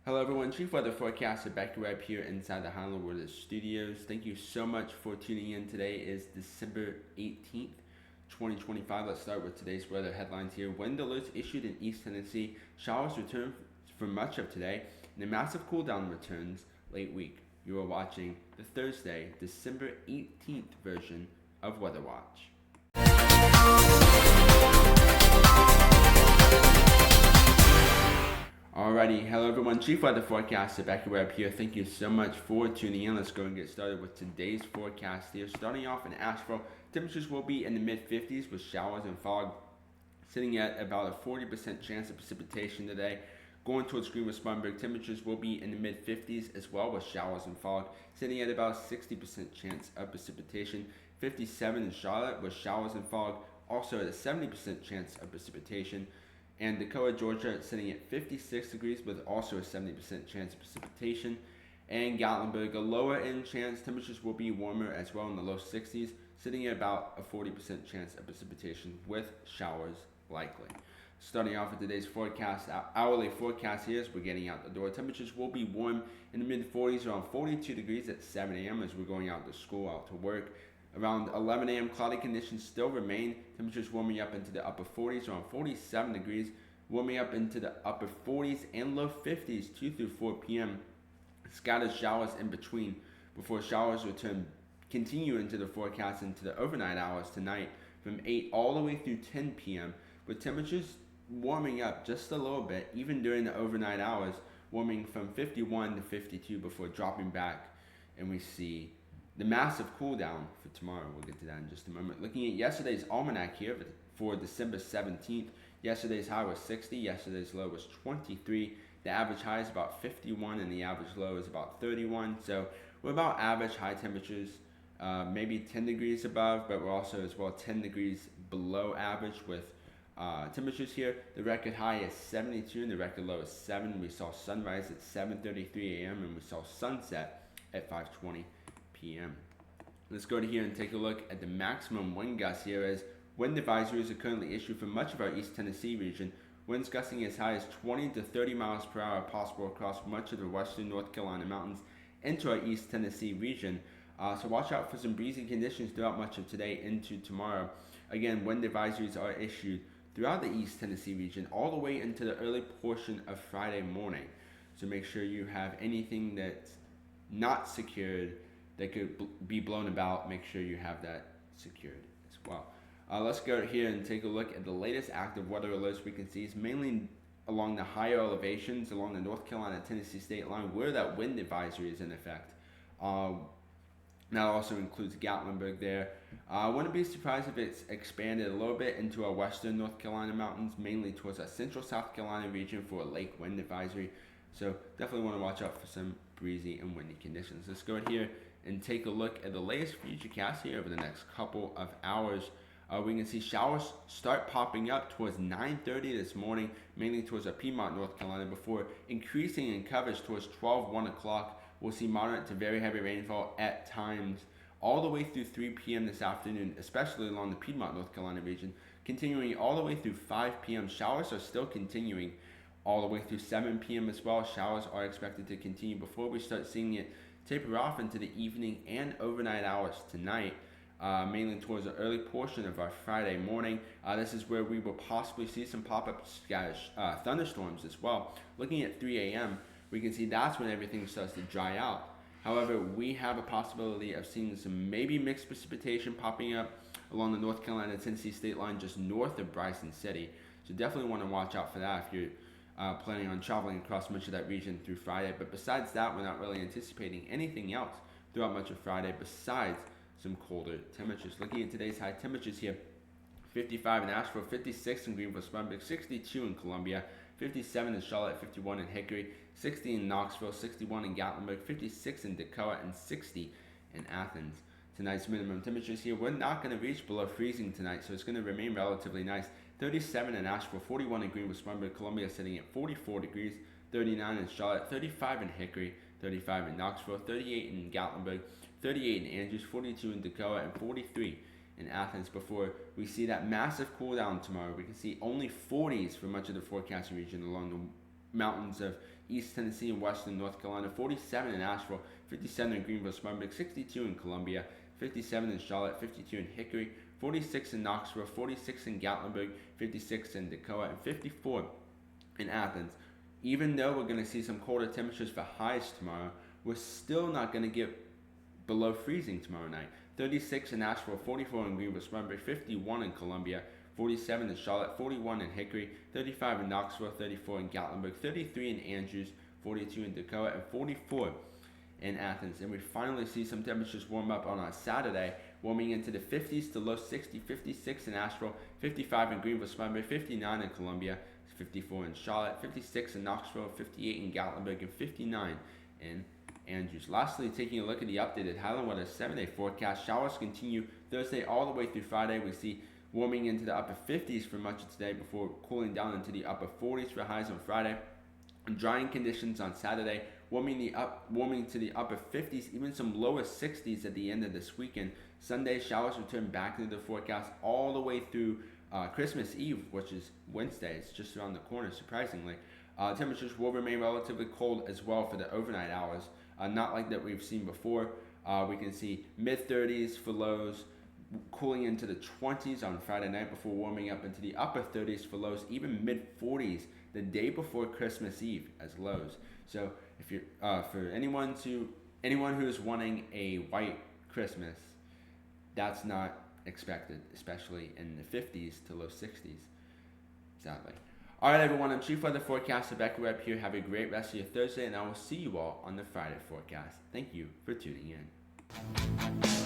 Hello everyone, Chief Weather Forecaster Webb here inside the Honolulu Weather Studios. Thank you so much for tuning in. Today is December 18th, 2025. Let's start with today's weather headlines here. Wind alerts issued in East Tennessee. Showers return for much of today, and a massive cool down returns late week. You are watching the Thursday, December 18th version of Weather Watch. Alrighty, hello everyone, Chief Weather Forecaster Webb here. Thank you so much for tuning in. Let's go and get started with today's forecast here. Starting off in Asheville, temperatures will be in the mid-50s with showers and fog sitting at about a 40% chance of precipitation today. Going towards Greenwood-Spartanburg, temperatures will be in the mid-50s as well with showers and fog sitting at about a 60% chance of precipitation. 57 in Charlotte with showers and fog also at a 70% chance of precipitation. And Decoa, Georgia, sitting at 56 degrees with also a 70% chance of precipitation. And Gatlinburg, a lower end chance, temperatures will be warmer as well in the low 60s, sitting at about a 40% chance of precipitation with showers likely. Starting off with today's forecast, hourly forecast here as we're getting out the door. Temperatures will be warm in the mid 40s, around 42 degrees at 7 a.m. as we're going out to school, out to work. Around 11 a.m., cloudy conditions still remain. Temperatures warming up into the upper 40s, around 47 degrees, warming up into the upper 40s and low 50s 2 through 4 p.m. Scattered showers in between before showers continue into the forecast into the overnight hours tonight from 8 all the way through 10 p.m. with temperatures warming up just a little bit, even during the overnight hours, warming from 51 to 52 before dropping back, and we see the massive cool down for tomorrow. We'll get to that in just a moment. Looking at yesterday's almanac here for December 17th. Yesterday's high was 60. Yesterday's low was 23. The average high is about 51 and the average low is about 31. So we're about average high temperatures, maybe 10 degrees above, but we're also as well 10 degrees below average with temperatures here. The record high is 72 and the record low is 7. We saw sunrise at 7:33 a.m. and we saw sunset at 5:20 p.m. Let's go to here and take a look at the maximum wind gusts here as wind advisories are currently issued for much of our East Tennessee region. Winds gusting as high as 20 to 30 miles per hour possible across much of the western North Carolina mountains into our East Tennessee region. So watch out for some breezy conditions throughout much of today into tomorrow. Again, wind advisories are issued throughout the East Tennessee region all the way into the early portion of Friday morning. So make sure you have anything that's not secured that could be blown about. Make sure you have that secured as well. Let's go here and take a look at the latest active weather alerts we can see. It's mainly along the higher elevations along the North Carolina-Tennessee state line where that wind advisory is in effect. That also includes Gatlinburg there. I wouldn't be surprised if it's expanded a little bit into our western North Carolina mountains, mainly towards our central South Carolina region for a lake wind advisory. So definitely want to watch out for some breezy and windy conditions. Let's go here and take a look at the latest futurecast here over the next couple of hours. We can see showers start popping up towards 9:30 this morning, mainly towards our Piedmont, North Carolina, before increasing in coverage towards 1 o'clock. We'll see moderate to very heavy rainfall at times all the way through 3 p.m. this afternoon, especially along the Piedmont, North Carolina region, continuing all the way through 5 p.m. Showers are still continuing all the way through 7 p.m. as well. Showers are expected to continue before we start seeing it taper off into the evening and overnight hours tonight. Mainly towards the early portion of our Friday morning. This is where we will possibly see some pop-up thunderstorms as well. Looking at 3 a.m., we can see that's when everything starts to dry out. However, we have a possibility of seeing some maybe mixed precipitation popping up along the North Carolina-Tennessee state line just north of Bryson City. So definitely want to watch out for that if you're planning on traveling across much of that region through Friday. But besides that, we're not really anticipating anything else throughout much of Friday besides some colder temperatures. Looking at today's high temperatures here, 55 in Asheville, 56 in Greenwood-Spartanburg, 62 in Columbia, 57 in Charlotte, 51 in Hickory, 60 in Knoxville, 61 in Gatlinburg, 56 in Decoa, and 60 in Athens. Tonight's minimum temperatures here, we're not going to reach below freezing tonight, so it's going to remain relatively nice. 37 in Asheville, 41 in Greenwood-Spartanburg, Columbia sitting at 44 degrees, 39 in Charlotte, 35 in Hickory, 35 in Knoxville, 38 in Gatlinburg, 38 in Andrews, 42 in Decoa, and 43 in Athens before we see that massive cool down tomorrow. We can see only 40s for much of the forecasting region along mountains of East Tennessee and western North Carolina, 47 in Asheville, 57 in Greenville, Smyrna, 62 in Columbia, 57 in Charlotte, 52 in Hickory, 46 in Knoxville, 46 in Gatlinburg, 56 in Dakota, and 54 in Athens. Even though we're going to see some colder temperatures for highs tomorrow, we're still not going to get below freezing tomorrow night. 36 in Asheville, 44 in Greenville, Smyrna, 51 in Columbia, 47 in Charlotte, 41 in Hickory, 35 in Knoxville, 34 in Gatlinburg, 33 in Andrews, 42 in Dakota, and 44 in Athens. And we finally see some temperatures warm up on Saturday, warming into the 50s to low 60, 56 in Asheville, 55 in Greenville, Smyrna, 59 in Columbia, 54 in Charlotte, 56 in Knoxville, 58 in Gatlinburg, and 59 in Andrews. Lastly, taking a look at the updated Highland weather 7-day forecast, showers continue Thursday all the way through Friday. We see warming into the upper 50s for much of today before cooling down into the upper 40s for highs on Friday. And drying conditions on Saturday, warming to the upper 50s, even some lower 60s at the end of this weekend. Sunday, showers return back into the forecast all the way through Christmas Eve, which is Wednesday. It's just around the corner, surprisingly. Temperatures will remain relatively cold as well for the overnight hours, not like that we've seen before. We can see mid-30s for lows, cooling into the 20s on Friday night before warming up into the upper 30s for lows, even mid-40s the day before Christmas Eve as lows. So if you're for anyone who is wanting a white Christmas, that's not expected, especially in the 50s to low 60s, sadly. All right, everyone, I'm Chief Weather Forecaster Beckett Webb here. Have a great rest of your Thursday, and I will see you all on the Friday forecast. Thank you for tuning in.